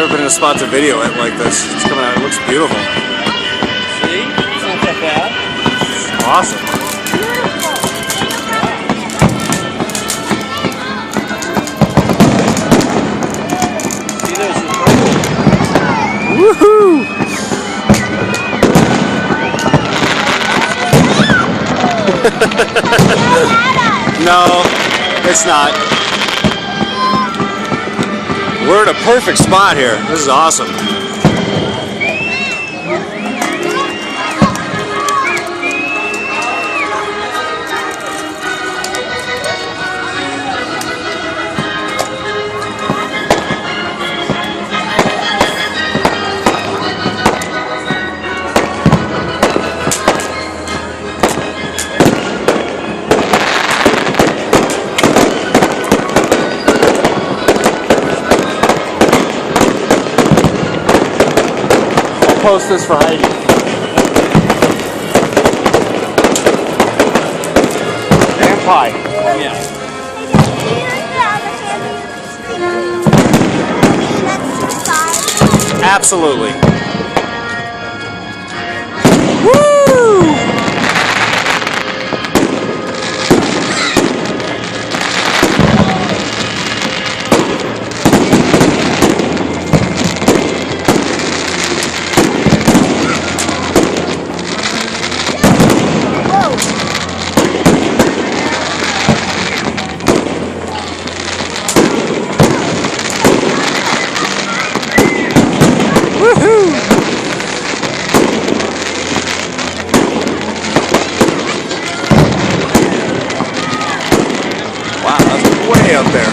never been in a spot to video it like this. It's coming out. It looks beautiful. See? It's not that bad. It's awesome. See, there's the purple. Woohoo! No, it's not. We're in a perfect spot here. This is awesome. Post this for Heidi. And pie. Yeah. Absolutely. Woo! Wow, that's way up there.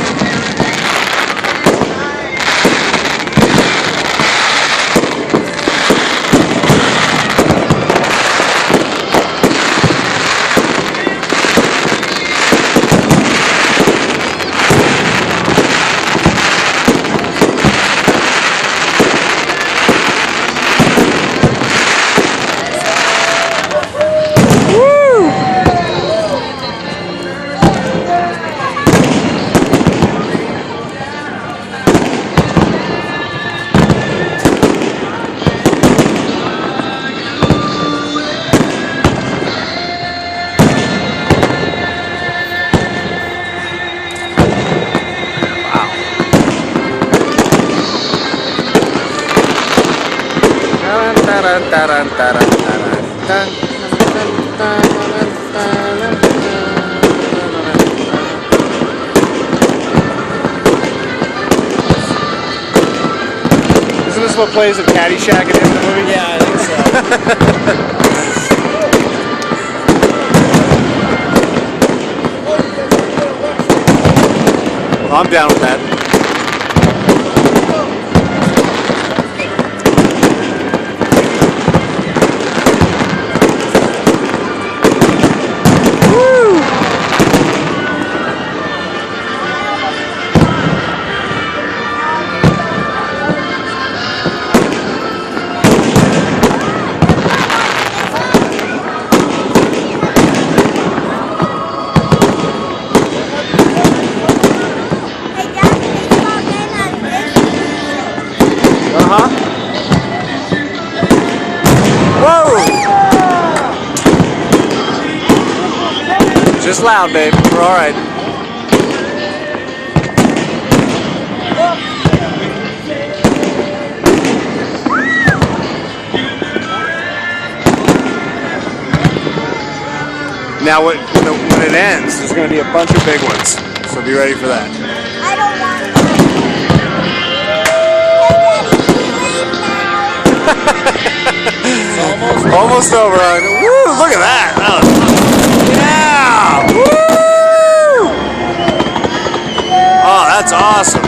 Isn't this what plays at Caddyshack at the end of the movie? Yeah, I think so. I'm down with that. Whoa! Just loud, babe. We're all right. Now, when it ends, there's going to be a bunch of big ones. So be ready for that. I don't want Almost over. Woo! Look at that. Yeah! Woo! Oh, that's awesome.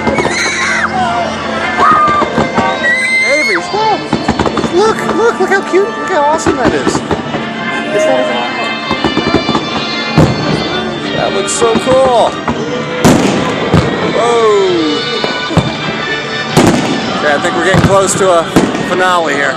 Avery, look how cute. Look how awesome that is. It's not even on. That looks so cool. Whoa. Okay, I think we're getting close to a finale here.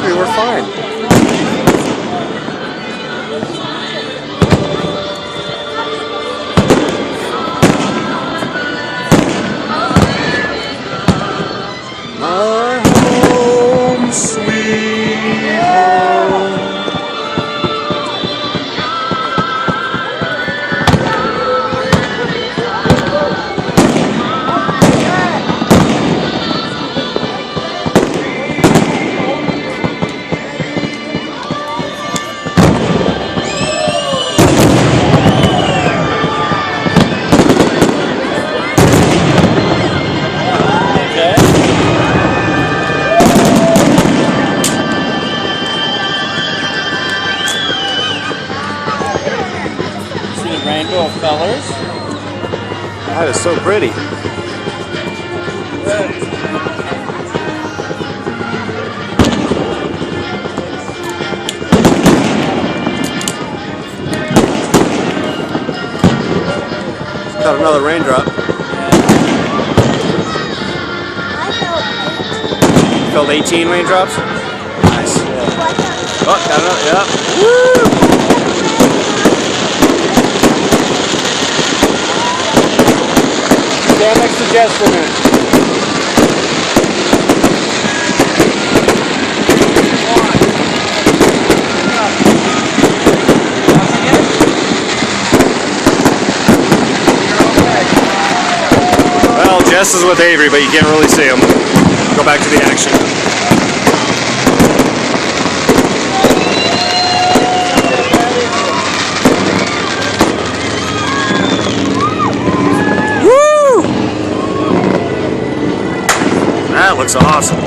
Avery, we're fine. My home, sweet home. Rainbow of colors. That is so pretty. Got another raindrop. Filled 18 raindrops? Nice. Oh, got another, yeah. Woo! Stand next to Jess for a minute. Well, Jess is with Avery, but you can't really see him. Go back to the action. That looks awesome.